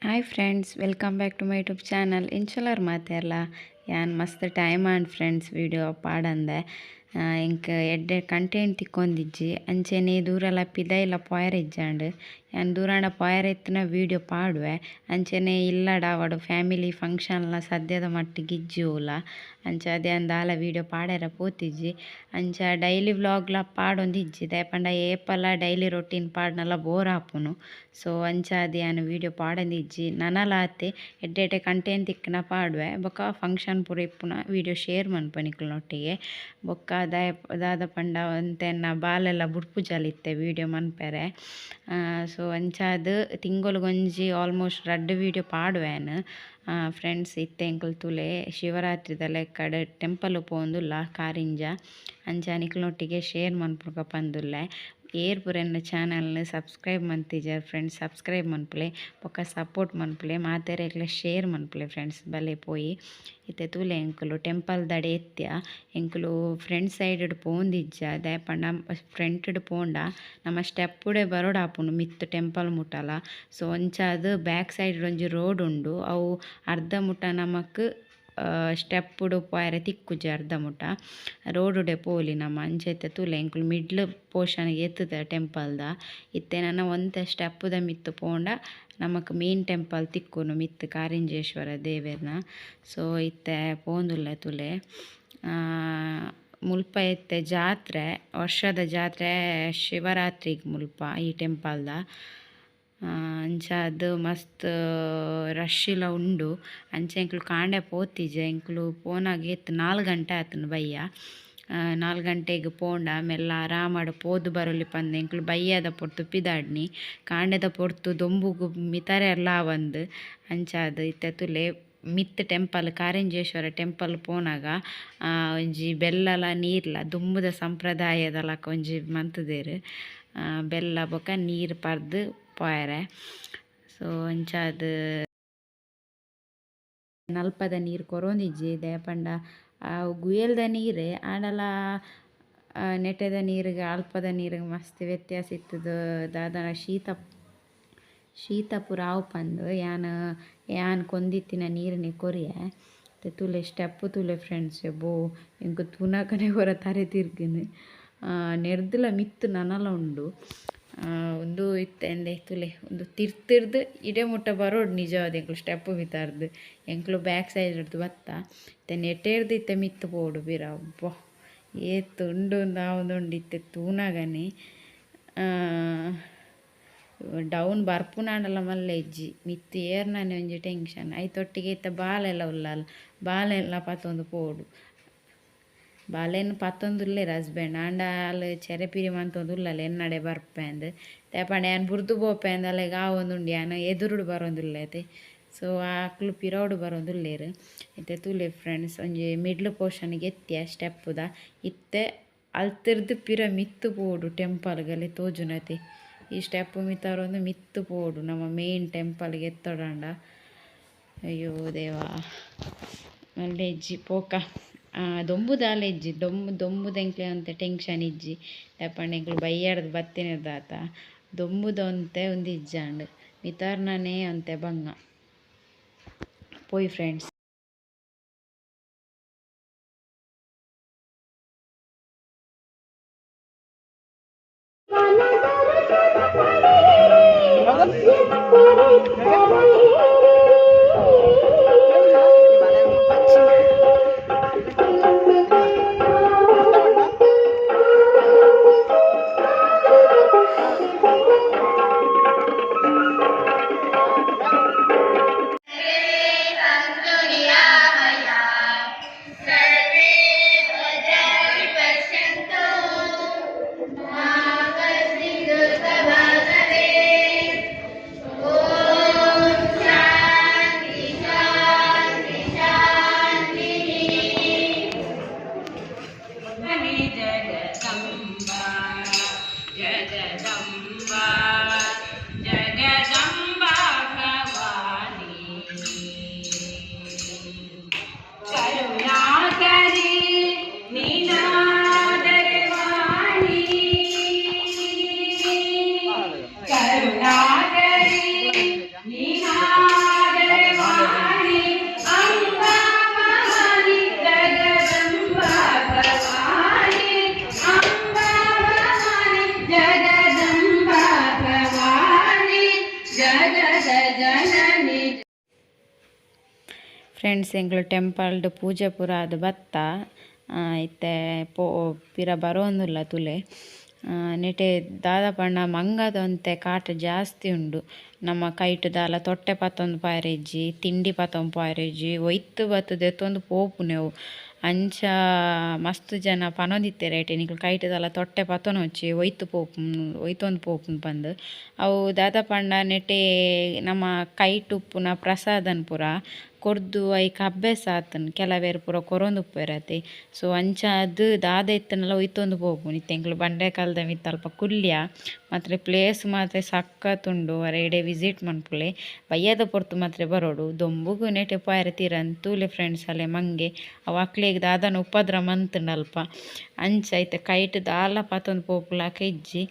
Hi friends, welcome back to my YouTube channel. ಇಂಚಲರ್ ಮಾತೆಲ್ಲ ಯಾನ್ ಮಸ್ತ್ ಟೈಮ್ ಆಂಡ್ ಫ್ರೆಂಡ್ಸ್ ವೀಡಿಯೋ ಪಾಡಂದೆ ಇಂಕ ಎಡ್ಡೆ ಕಂಟೆಂಟ್ ತಿಕ್ಕೊಂದಿಜ್ಜಿ ಅಂಚೆನೆ ದೂರಲ ಪಿದ ಇಲ್ಲ ಪೋಯರ್ ಇಜ್ಜಾಂಡ್ ಯಾನ್ ದೂರಾಂಡ ಪೋಯರ್ ಎತ್ತಿನ ವೀಡಿಯೋ ಪಾಡುವೆ ಅಂಚೆನೆ ಇಲ್ಲಡ ಅವಡು ಫ್ಯಾಮಿಲಿ ಫಂಕ್ಷನ್ಲ ಸದ್ಯದ ಮಟ್ಟಿಗೆ ಇಜ್ಜಿವುಲ ಅಂಚ ಅದೇ ಅಂದಾಲ ವೀಡಿಯೋ ಪಾಡ್ಯಾರ ಪೋತಿಜ್ಜಿ ಅಂಚ ಡೈಲಿ ವ್ಲಾಗ್ಲ ಪಾಡೊಂದಿಜ್ಜಿ ದಾಯಪಂಡ ಏಪಲ ಡೈಲಿ ರೊಟೀನ್ ಪಾಡ್ನಲ ಬೋರ್ ಆಪುನು. ಸೊ ಅಂಚ ಅದು ಯಾನ್ ವೀಡಿಯೋ ಪಾಡೊಂದಿಜ್ಜಿ ನನಲಾತೆ ಎಡ್ಡೆ ಕಂಟೆಂಟ್ ತಿಕ್ಕನ ಪಾಡುವೆ ಬೊಕ್ಕ ಫಂಕ್ಷನ್ ಪೂರ ಇಪ್ಪುನ ವೀಡಿಯೋ ಶೇರ್ ಮನ್ಪನಿಕ್ಲನೊಟ್ಟಿಗೆ ಬೊಕ್ಕ ದಾದ ಪಂಡ ಅಂತೆನ್ನ ಬಾಲೆಲ್ಲ ಬುಡ್ಪುಜಲಿತ್ತೆ ವೀಡಿಯೋ ಮನ್ಪೆರೆ. ಸೊ ಅಂಚಾದ್ ತಿಂಗೊಲು ಆಲ್ಮೋಸ್ಟ್ 2 ವೀಡಿಯೋ ಪಾಡುವೆನ್ ಫ್ರೆಂಡ್ಸ್. ಇತ್ತೆ ಎಂಕುಲು ತುಲೆ ಶಿವರಾತ್ರಿದ ಲೆಕ್ಕಡ್ ಟೆಂಪಲ್ ಪೋಂದುಲ್ಲ ಕಾರಿಂಜ ಅಂಚ ನಿಕ್ಲನೊಟ್ಟಿಗೆ ಶೇರ್ ಮನ್ಪುಗ ಪಂದುಲ್ಲೆ. ಏರ್ ಪೂರ ಎನ್ನ ಚಾನಲ್ನ ಸಬ್ಸ್ಕ್ರೈಬ್ ಮಂತಿಜರ್ ಫ್ರೆಂಡ್ಸ್, ಸಬ್ಸ್ಕ್ರೈಬ್ ಮನ್ಪುಲೆ ಬೊಕ್ಕ ಸಪೋರ್ಟ್ ಮನ್ಪುಲೆ ಮಾತೆರೆಗ್ಲ ಶೇರ್ ಮನ್ಪುಲೆ ಫ್ರೆಂಡ್ಸ್. ಬಲೆ ಪೋಯಿ ಇತ್ತೆ ತೂಲೆ ಎಂಕುಲು ಟೆಂಪಲ್ ದಡೆ ಎತ್ಯ ಎಂಕುಲು ಫ್ರಂಟ್ ಸೈಡ್ ಪೋಂದಿಜ್ಜ ದಾಯಪಂಡ ಫ್ರಂಟ್ ಪೋಂಡ ನಮ್ಮ ಸ್ಟೆಪ್ಪುಡೆ ಬರೋಡಾಪುನು ಮಿತ್ತು ಟೆಂಪಲ್ ಮುಟ್ಟಲ. ಸೊ ಅಂಚಾದ್ ಬ್ಯಾಕ್ ಸೈಡ್ ಒಂಜಿ ರೋಡ್ ಉಂಡು, ಅವು ಅರ್ಧ ಮುಟ್ಟ ನಮಕ್ ಸ್ಟೆಪ್ಪುಡು ಪೋಯರೆ ತಿಕ್ಕುಜಿ ಅರ್ಧ ಮುಟ ರೋಡುಡೆ ಪೋಲಿ ನಮ್ಮ ಅಂಚೆತ್ತೆ ತೂಲೆ ಎಂಕುಲು ಮಿಡ್ಲ್ ಪೋರ್ಷನ್ಗೆ ಎತ್ತದ ಟೆಂಪಲ್ದ ಇತ್ತೆ ನನ್ನ ಒಂತೆ ಸ್ಟೆಪ್ಪುದ ಮಿತ್ತು ಪೋಂಡ ನಮಕ್ ಮೇನ್ ಟೆಂಪಲ್ ತಿಕ್ಕುನು ಮಿತ್ತು ಕಾರಿಂಜೇಶ್ವರ ದೇವೆರ್ನ. ಸೊ ಇತ್ತೆ ಪೋಂದುಲ್ಲೆ ತುಲೆ ಮುಲ್ಪ ಇತ್ತೆ ಜಾತ್ರೆ, ವರ್ಷದ ಜಾತ್ರೆ ಶಿವರಾತ್ರಿಗೆ ಮುಲ್ಪ ಈ ಟೆಂಪಲ್ದ ಅಂಚಾದ್ ಮಸ್ತ್ ರಶ್ಶಿಲ ಉಂಡು. ಅಂಚೆ ಎಂಕುಲು ಕಾಂಡೆ ಪೋತಿಜೆ ಎಂಕುಲು ಪೋನಾಗ ಎತ್ತು 4 ಗಂಟೆ ಆತನು ಬಯ್ಯ 4 ಗಂಟೆಗೆ ಪೋಂಡ ಮೆಲ್ಲ ಆರಾಮಡ್ ಪೋದು ಬರೋಲಿ ಪಂದೆ ಎಂಕುಲು ಬಯ್ಯದ ಪೊರ್ತು ಪಿದಾಡ್ನಿ ಕಾಂಡೆದ ಪೊರ್ತು ದೊಂಬುಗು ಮಿತರೆ ಲಾವಂದು ಅಂಚಾದ್ ಇತ್ತೆ ತುಲೆ ಮಿತ್ ಟೆಂಪಲ್ ಕಾರಿಂಜೇಶ್ವರ ಟೆಂಪಲ್ ಪೋನಾಗ ಒಂಜಿ ಬೆಲ್ಲಲ ನೀರ್ಲ ದುಂಬುದ ಸಂಪ್ರದಾಯದಲಕ ಒಂಜಿ ಮಂತುದೆರ್ ಬೆಲ್ಲ ಬೊಕ ನೀರು ಪರ್ದು ಪೋಯರೆ. ಸೊ ಅಂಚಾದ್ ನಲ್ಪದ ನೀರು ಕೊರೊಂದಿಜ್ಜಿ ದಾಯಪಂಡ ಗುಯಲ್ದ ನೀರೇ ಆಂಡಲ ನೆಟೆದ ನೀರಿಗೆ ಅಲ್ಪದ ನೀರಿಗೆ ಮಸ್ತ್ ವ್ಯತ್ಯಾಸ ಇತ್ತದ ದಾದನ ಶೀತ ಪೂರ ಆವು ಪಂದ್ ಯಾನ್ ಕೊಂದಿತ್ತಿನ ನೀರನ್ನೇ ಕೊರಿಯೆ ತುಲೆ ಸ್ಟೆಪ್ಪು ತುಲೆ ಫ್ರೆಂಡ್ಸ್. ಬೋ ಎಂಕ್ ತುನಕನೆ ಹೊರ ತರೆ ತಿರ್ಗನು ನೆರ್ದುಲ ಮಿತ್ತು ನನಲ ಉಂಡು ಒಂದು ಇತ್ತೆಂದೆ ತುಲೆ ಒಂದು ತಿರ್ತಿರ್ದು ಇಡೆ ಮುಟ್ಟ ಬರೋಡು ನಿಜವಾದ ಎಂಕ್ಲು ಸ್ಟೆಪ್ಪು ಮಿತಾರ್ದು ಎಂಕ್ಲು ಬ್ಯಾಕ್ ಸೈಡ್ ಹಿಡ್ದು ಬತ್ತ ಇತ್ತೆ ನೆಟೇರ್ದು ಇತ್ತೆ ಮಿತ್ತು ಪೋಡು ಬಿರ ಅಬ್ಬ ಏತು ಉಂಡು ನಾವೊಂದುಂಡು ಇತ್ತೆ ತೂನಗನೆ ಡೌನ್ ಬರ್ಪುನಾಂಡಲ ಮಲ್ಲ ಇಜ್ಜಿ ಮಿತ್ತು ಏರ್ನನೆ ಒಂಜಿ ಟೆನ್ಷನ್ ಐತೊಟ್ಟಿಗೆ ಇತ್ತ ಬಾಲೆಲ್ಲ ಉಲ್ಲಲ್ಲ ಬಾಲೆಲ್ಲ ಪತ್ತೊಂದು ಪೋಡು ಬಾಲೆನ್ ಪತ್ತೊಂದುಲ್ಲೆರ್ ಹಸ್ಬೆಂಡ್ ಆಂಡ ಅಲ್ ಚೆರೆಪಿರಿ ಮಂತೊಂದುಲ್ಲಲ್ಲ ಎನ್ನಡೆ ಬರ್ಪೆಂದ್ ದಾಯಪಂಡ ಯಾನ್ ಬುರ್ದು ಪೋಪೆಂದ್ ಅಲೆಗ್ ಆವೊಂದುಂಡು ಯಾನ್ ಎದುರುಡು ಬರೊಂದುಲ್ಲೆತೆ. ಸೊ ಆಕ್ಲು ಪಿರವುಡು ಬರೊಂದುಲ್ಲೆರ್ ಇತ್ತೆ ತೂಲೆ ಫ್ರೆಂಡ್ಸ್. ಒಂಜಿ ಮಿಡ್ಲ್ ಪೋರ್ಷನ್ಗೆ ಎತ್ತಿಯ ಸ್ಟೆಪ್ಪುದ ಇತ್ತೆ ಅಲ್ತಿರ್ದು ಪಿರ ಮಿತ್ತು ಪೋಡು ಟೆಂಪಲ್ಗಲೆ ತೋಜುನತೆ ಈ ಸ್ಟೆಪ್ಪು ಮಿತ್ತಾರೊಂದು ಮಿತ್ತು ಪೋಡು ನಮ್ಮ ಮೇನ್ ಟೆಂಪಲ್ಗೆ ಎತ್ತೊಡಾಂಡ. ಅಯ್ಯೋ ದೇವಾ ಮಲ್ಲೆ ಇಜ್ಜಿ ಪೋಕ ದೊಂಬುದಾಲ ಇಜ್ಜಿ ದೊಂಬುದೆಂಕ್ಲೆ ಒಂತೆ ಟೆನ್ಷನ್ ಇಜ್ಜಿ ದಾಯಪಂಡ ಎಂಕ್ಲು ಬಯ್ಯಾಡ್ದು ಬತ್ತಿನದಾತ ದೊಂಬುದ ಒಂತೆ ಒಂದು ಇಜ್ಜಾಂಡ್ ಮಿತಾರ್ನನೇ ಒಂತೆ ಬಂಗ ಪೋಯ್ ಫ್ರೆಂಡ್ಸ್. ಫ್ರೆಂಡ್ಸ್ ಎಂಗ್ಳು ಟೆಂಪಲ್ಡ್ ಪೂಜೆ ಪೂರ ಅದು ಬತ್ತ ಇತ್ತೆ ಪಿರ ಬರೋಂದುಲ್ಲ ತುಲೆ ನೆಟೆ ದಾದ ಪಂಡ ಮಂಗದೊಂತೆ ಕಾಟ ಜಾಸ್ತಿ ಉಂಡು ನಮ್ಮ ಕೈಟ್ ದಾಲ ತೊಟ್ಟೆ ಪತ್ತೊಂದು ಪಾಯರೆಜ್ಜಿ ತಿಂಡಿ ಪತ್ತೊಂದು ಪಾಯರೆಜ್ಜಿ ಒಯ್ತು ಬತ್ತುದು ಎತ್ತೊಂದು ಪೋಪುನೆವು ಅಂಚ ಮಸ್ತ್ ಜನ ಪನೊಂದಿತ್ತೇರೆ ನಿಕ್ಲು ಕೈಟ್ ದಾಲ ತೊಟ್ಟೆ ಪತ್ತೊನ వచ్చి ಒಯ್ತೊಂದು ಪೋಪುನ್ ಪಂದ್ ಅವು ದಾದ ಪಂಡ ನೆಟೆ ನಮ್ಮ ಕೈಟ್ ಉಪ್ಪುನ ಪ್ರಸಾದನ್ ಪುರ ಕೊರ್ದು ಐಕ್ ಅಭ್ಯಾಸ ಆತನ್ ಕೆಲವೇರು ಪೂರ ಕೊರೊಂದು ಉಪ್ಪೇರತೆ ಸೊ ಅಂಚ ಅದು ದಾದ ಇತ್ತನೆಲ್ಲ ಒಯ್ತೊಂದು ಪೋಪುನ್ ಇತ್ತೆಂಕ್ಲು ಬಂಡೆ ಕಾಲದ ಮಿತ್ತ ಅಲ್ಪ ಕುಲ್ಯ ಮಾತ್ರ ಪ್ಲೇಸ್ ಮಾತ್ರ ಸಕ್ಕತ್ತುಂಡು ಎಡೆ ವಿಸಿಟ್ ಮನ್ಪುಲೆ ಬಯ್ಯದ ಪೊರ್ತು ಮಾತ್ರ ಬರೋಡು ದೊಂಬುಗು ನೆಟೆ ಪಾಯರೆ ತೀರಂತೂಲೆ ಫ್ರೆಂಡ್ಸ್ ಅಲ್ಲೇ ಮಂಗೆ ಅವು ಅಕ್ಲೆಗ್ ದಾದನ ಉಪದ್ರ ಮಂತುಂಡು ಅಲ್ಪ ಅಂಚ ಐತೆ ಕೈಟ್ ದಾಲ ಪತ್ತೊಂದು ಪೋಪುಲಾಕ ಇಜ್ಜಿ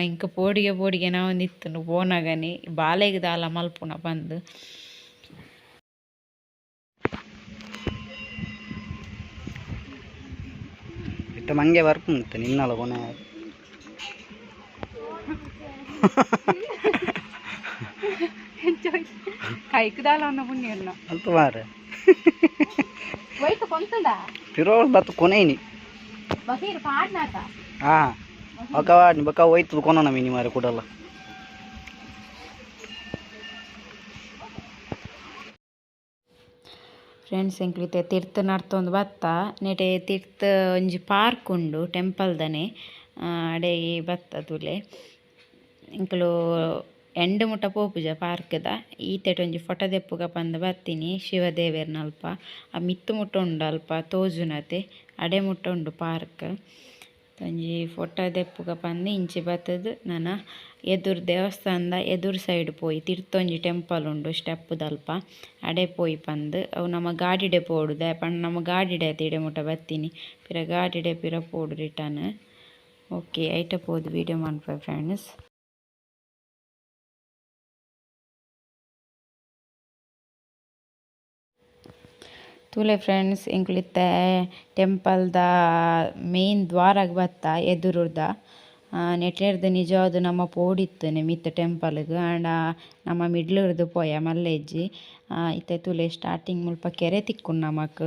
ಇಂಕ ಪೋಡಿಗೆ ನಾವೊಂದು ಇತ್ತು ಪೋನಾಗನಿ ಬಾಲೆಗ್ ದಾಲ ಮಲ್ಪುನ ಬಂದು ಮಂಗೆ ವರ್ಕ್ ಮುತ್ತೆ ನಿನ್ನಲ್ಲ ಕೊನೆ ಕೈಕದಾಲ ಅನ್ನ ಪುಣ್ಯಲ್ಲ ಅಂತ ಮಾರೆ ವೈಟ್ ಕೊಂತದ ತಿರೋಳ್ ಬತ್ತು ಕೊನೆನಿ ಬಕೀರ್ ಪಾಡ್ನಾತ ಹಾ ಅಕವಾಡ್ನಿ ಬಕ ಹೋಯ್ತು ಕೊನೋಣ ಮಿನಿ ಮಾರೆ ಕೊಡಲ್ಲ ಫ್ರೆಂಡ್ಸ್ ಎಂಕ್ಲಿತೆ ತೀರ್ಥ ನಡ್ತೊಂದು ಬತ್ತ ನೆಟೆ ತೀರ್ಥ ಒಂಜಿ ಪಾರ್ಕ್ ಉಂಡು ಟೆಂಪಲ್ದನೆ ಅಡೆ ಬತ್ತ ತುಲೆ ಎಂಕ್ಲು ಎಂಡು ಮುಟ್ಟ ಪೋಪುಜ ಪಾರ್ಕ್ದ ಈತೆಟ್ ಒಂಜಿ ಫೊಟೊ ದೆಪ್ಪುಗ ಪಂದ್ ಬತ್ತೀನಿ ಶಿವದೇವೆರ್ನಲ್ಪ ಆ ಮಿತ್ತು ಮುಟ್ಟ ಉಂಡು ಅಲ್ಪ ತೋಜುನತೆ ಅಡೆ ಮುಟ್ಟ ಉಂಡು ಪಾರ್ಕ್ ಒಂಜಿ ಫೊಟೊ ದೆಪ್ಪುಗ ಪಂದ್ ಇಂಚಿ ಬತ್ತದು ನನ್ನ ಎದುರು ದೇವಸ್ಥಾನದ ಎದುರು ಸೈಡ್ ಪೋಯಿ ತಿರ್ತೊಂಜಿ ಟೆಂಪಲ್ ಉಂಡು ಸ್ಟೆಪ್ ದಲ್ಪ ಅಡೆ ಪೋಯಿ ಪಂದ್ ಅವು ನಮ್ಮ ಗಾಡಿಡೆ ಪೋಡು ಪಂಡ ನಮ್ಮ ಗಾಡಿಡೆ ಆಯ್ತು ಇಡೆ ಮುಟ್ಟ ಬತ್ತೀನಿ ಪಿರ ಗಾಡಿಡೆ ಪಿರ ಪೋಡು ರಿಟರ್ನ್ ಓಕೆ ಐಟ ಪೋದು ವೀಡಿಯೋ ಮಾಡ್ಪ ಫ್ರೆಂಡ್ಸ್ ತೂಲೆ ಫ್ರೆಂಡ್ಸ್ ಎಂಕ್ಲಿತ್ತೆ ಟೆಂಪಲ್ದ ಮೇನ್ ದ್ವಾರಗ್ ಬತ್ತ ಎದುರುದ ನೆಟ್ಲೆರ್ದು ನಿಜವಾದ ನಮ್ಮ ಪೋಡಿತ್ತನೆ ಮಿತ್ತ ಟೆಂಪಲ್ಗ್ ಆಂಡ ನಮ್ಮ ಮಿಡ್ಲುರ್ದು ಪೋಯ ಮಲ್ಲೆಜ್ಜಿ ಇತ್ತೆ ತುಲೆ ಸ್ಟಾರ್ಟಿಂಗ್ ಮುಲ್ಪ ಕೆರೆ ತಿಕ್ಕುಂಡು ನಮಕ್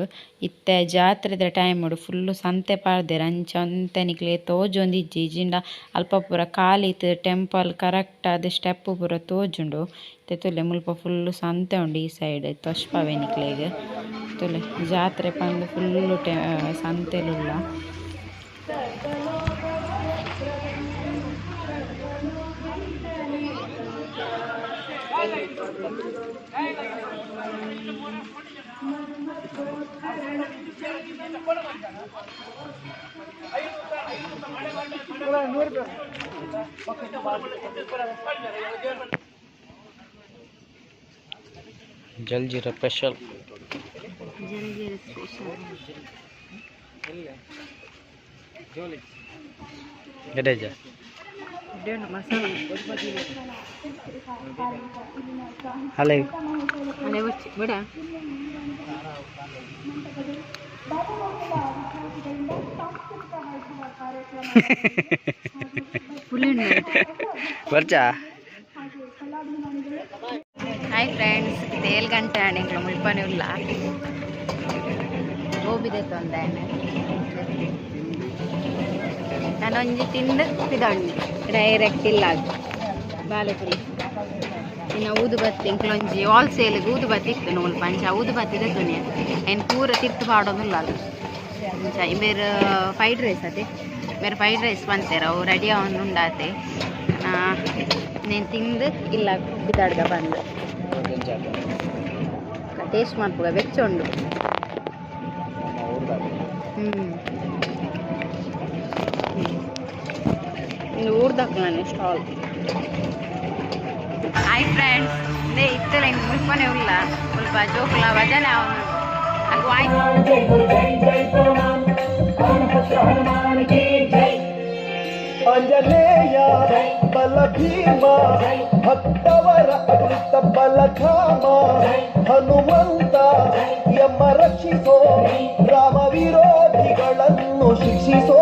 ಇತ್ತೆ ಜಾತ್ರೆದ ಟೈಮ್ ಉಡು ಫುಲ್ಲು ಸಂತೆ ಪಾರ್ದೆರ್ ಅಂಚ ಒಂತೆ ನಿಕ್ಲೆ ತೋಜೊಂದಿಜ್ಜಿ ಇಜಿಂಡ ಅಲ್ಪ ಪೂರ ಕಾಲಿತ್ ಟೆಂಪಲ್ ಕರೆಕ್ಟ್ ಆದ ಸ್ಟೆಪ್ ಪೂರ ತೋಜುಂಡು ಇತ್ತೆ ತುಲೆ ಮುಲ್ಪ ಫುಲ್ಲು ಸಂತೆ ಉಂಡು ಈ ಸೈಡ್ ತೊಷ್ಪವೆ ನಿಕ್ಲೆಗ್ ತುಲೆ ಜಾತ್ರೆ ಪಂದ್ ಫುಲ್ಲು ಸಂತೆಲುಲ್ಲ ಜಲ್ಜೀರ ಸ್ಪೆಷಲ್ ಗಡೇಜ ಹಲೇ ಬಿಡ ಬರ್ಚಾ ಹಾಯ್ ಫ್ರೆಂಡ್ಸ್ ಇದು 7 ಗಂಟೆ ಆಣಿಂಗ್ಳು ಮುಲ್ಪನೆ ಉಲ್ಲ ಗೋಬಿದೆ ತೊಂದೇನೆ ನಾನು ಒಂಜಿ ತಿಂದು ಪಿದೊಂಡು ಡೈರೆಕ್ಟ್ ಇಲ್ಲ ಬಾಲೆಪುರಿ ಇನ್ನು ಊದುಬತ್ತಿ ಇಂಕ್ಲೊಂಜಿ ಹೋಲ್ಸೇಲ್ಗೆ ಊದುಬತ್ತಿ ಇತ್ತು ನೂಲ್ ಪಂಚ ಊದುಬತ್ತಿದೆ ದುನಿಯಾ ಏನು ಪೂರ ತಿರ್ತು ಪಾಡೋದಿಲ್ಲ ಅದು ಬೇರೆ ಫ್ರೈಡ್ ರೈಸ್ ಅದೇ ಬೇರೆ ಫ್ರೈಡ್ ರೈಸ್ ಬಂತೇರ ಅವು ರೆಡಿ ಅವನು ಉಂಡಾತೆ నేను తింది ఇలా బిదాడుగా బంద్ టేస్ట్ మార్పుగా వెచ్చండు ಊರ್ದಾಕ್ಲಾನೆ ಸ್ಟಾಲ್ ಹಾಯ್ ಫ್ರೆಂಡ್ಸ್ ಇದೇ ಇತ್ತಲ್ಲ ಇನ್ನು ಮುಲ್ಪನೆ ಇಲ್ಲ ಸ್ವಲ್ಪ ಜೋಕುಲ ಭಜನೆ ಅವನು ಅದು ಆಂಜನೇಯ ಬಲ ಭೀಮ ಭಕ್ತವರ ಅಮೃತ ಬಲಧಾಮ ಹನುಮಂತ ಯಮ ರಕ್ಷಿಸೋ ರಾಮ ವಿರೋಧಿಗಳನ್ನು ಶಿಕ್ಷಿಸೋ